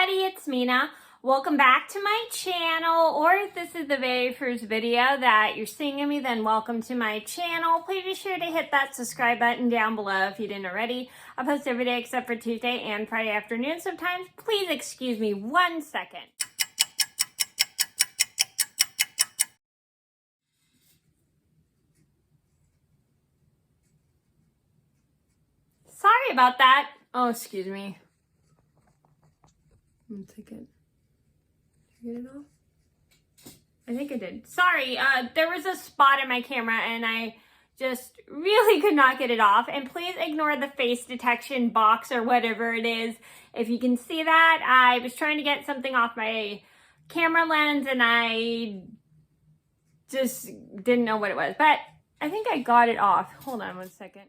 everybody, it's Mena. Welcome back to my channel, or if this is the very first video that you're seeing of me, then welcome to my channel. Please be sure to hit that subscribe button down below if you didn't already. I post every day except for Tuesday and Friday afternoon sometimes. Please excuse me 1 second. Sorry about that. Oh, excuse me. One second. Did I get it off? I think I did. Sorry, there was a spot in my camera and I just really could not get it off. And please ignore the face detection box or whatever it is. If you can see that, I was trying to get something off my camera lens and I just didn't know what it was. But I think I got it off. Hold on 1 second.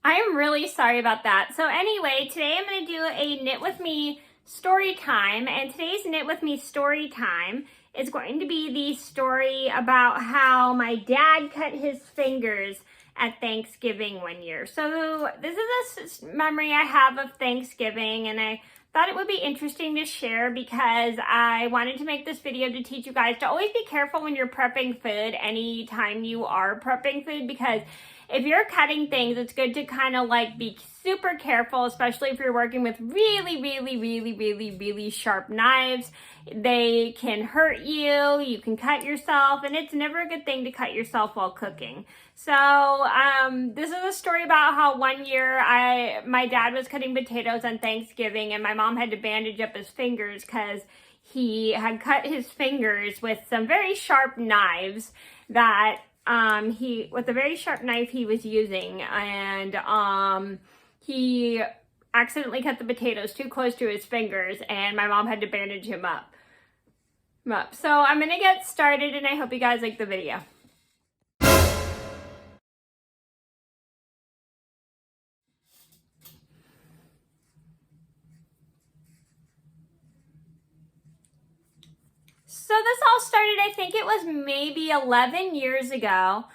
I am really sorry about that. So anyway, today I'm going to do a Knit With Me story time. And today's Knit With Me story time is going to be the story about how my dad cut his fingers at Thanksgiving one year. So this is a memory I have of Thanksgiving, and I thought it would be interesting to share because I wanted to make this video to teach you guys to always be careful when you're prepping food anytime you are prepping food, because if you're cutting things, it's good to kind of like be super careful, especially if you're working with really sharp knives. They can hurt you, you can cut yourself, and it's never a good thing to cut yourself while cooking. So this is a story about how one year my dad was cutting potatoes on Thanksgiving and my mom had to bandage up his fingers because he had cut his fingers with some very sharp knives that with a very sharp knife he was using, and he accidentally cut the potatoes too close to his fingers and my mom had to bandage him up. So I'm gonna get started and I hope you guys like the video. So this all started, I think it was maybe 11 years ago,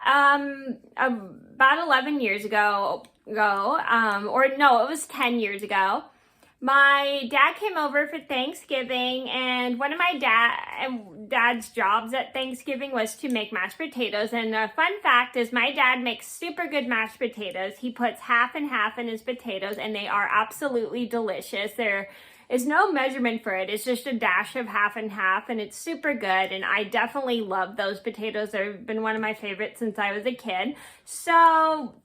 about 11 years ago, or no, it was 10 years ago. My dad came over for Thanksgiving, and one of my dad's jobs at Thanksgiving was to make mashed potatoes. And a fun fact is my dad makes super good mashed potatoes. He puts half and half in his potatoes, and they are absolutely delicious. There is no measurement for it. It's just a dash of half and half, and it's super good. And I definitely love those potatoes. They've been one of my favorites since I was a kid. So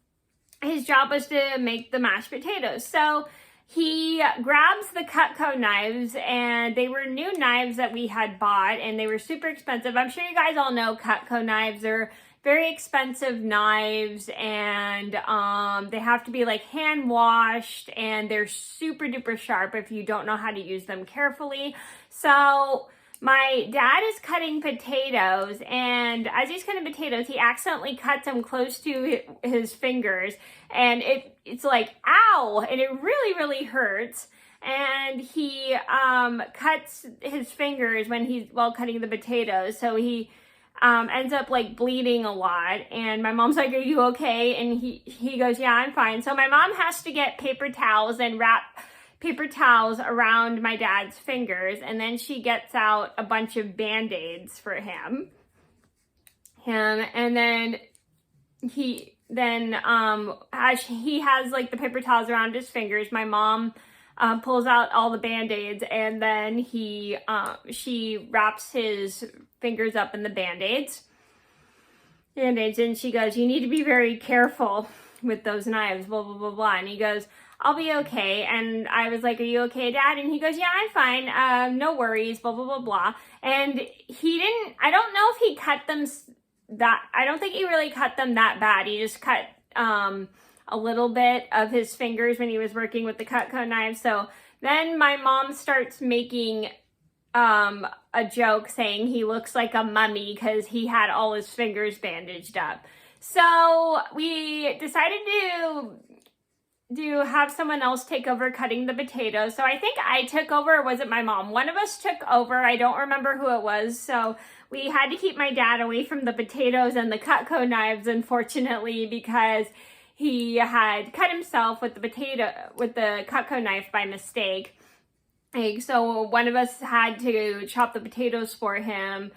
his job was to make the mashed potatoes. So he grabs the Cutco knives, and they were new knives that we had bought, and they were super expensive. I'm sure you guys all know Cutco knives are very expensive knives, and they have to be like hand washed, and they're super duper sharp if you don't know how to use them carefully. So my dad is cutting potatoes, and as he's cutting potatoes, he accidentally cuts them close to his fingers, and it's like, ow, and it really hurts. And he cuts his fingers while cutting the potatoes, so he ends up like bleeding a lot. And my mom's like, are you okay? And he goes, yeah, I'm fine. So my mom has to get paper towels and wrap paper towels around my dad's fingers, and then she gets out a bunch of band-aids for him, and then as he has like the paper towels around his fingers, my mom pulls out all the band-aids, and then she wraps his fingers up in the band-aids, and she goes, you need to be very careful with those knives, blah blah blah blah. And he goes, I'll be okay. And I was like, are you okay, Dad? And he goes, yeah, I'm fine, no worries, blah blah blah blah. And I don't know if he cut them I don't think he really cut them that bad. He just cut a little bit of his fingers when he was working with the Cutco knife. So then my mom starts making a joke saying he looks like a mummy because he had all his fingers bandaged up. So we decided to have someone else take over cutting the potatoes. So I think I took over, or was it my mom? One of us took over. I don't remember who it was. So we had to keep my dad away from the potatoes and the Cutco knives, unfortunately, because he had cut himself with the Cutco knife by mistake. So one of us had to chop the potatoes for him.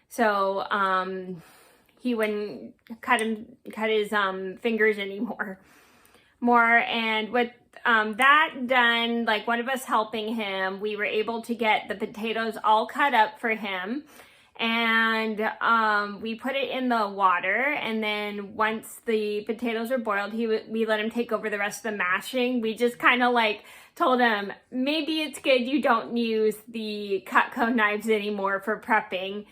So he wouldn't cut his fingers anymore. And with that done, like one of us helping him, we were able to get the potatoes all cut up for him, and we put it in the water, and then once the potatoes were boiled, we let him take over the rest of the mashing. We just kind of like told him, maybe it's good you don't use the Cutco knives anymore for prepping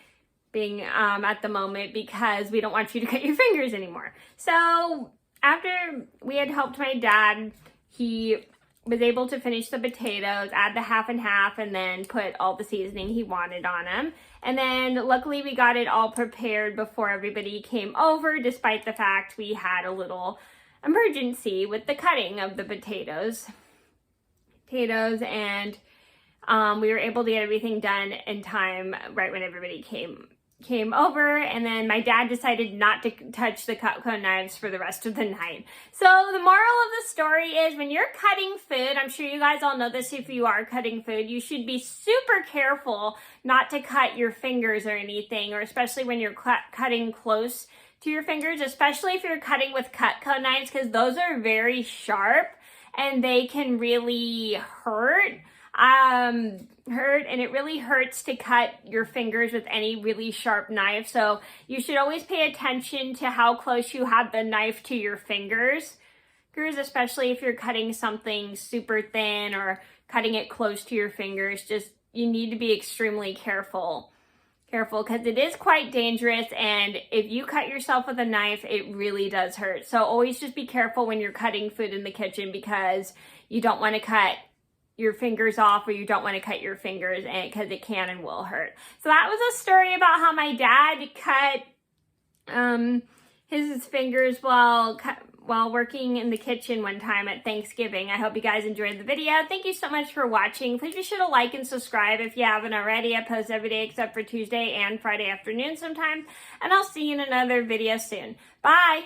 being at the moment, because we don't want you to cut your fingers anymore. So after we had helped my dad, he was able to finish the potatoes, add the half and half, and then put all the seasoning he wanted on them. And then luckily we got it all prepared before everybody came over, despite the fact we had a little emergency with the cutting of the potatoes. And we were able to get everything done in time right when everybody came over. And then my dad decided not to touch the Cutco knives for the rest of the night. So the moral of the story is, when you're cutting food, I'm sure you guys all know this, if you are cutting food, you should be super careful not to cut your fingers or anything, or especially when you're cutting close to your fingers, especially if you're cutting with Cutco knives, because those are very sharp and they can really hurt. And it really hurts to cut your fingers with any really sharp knife. So you should always pay attention to how close you have the knife to your fingers, especially if you're cutting something super thin or cutting it close to your fingers. Just, you need to be extremely careful because it is quite dangerous, and if you cut yourself with a knife, it really does hurt. So always just be careful when you're cutting food in the kitchen, because you don't want to cut your fingers off, or you don't want to cut your fingers, and because it can and will hurt. So that was a story about how my dad cut his fingers while working in the kitchen one time at Thanksgiving. I hope you guys enjoyed the video. Thank you so much for watching. Please be sure to like and subscribe if you haven't already. I post every day except for Tuesday and Friday afternoon sometimes. And I'll see you in another video soon. Bye!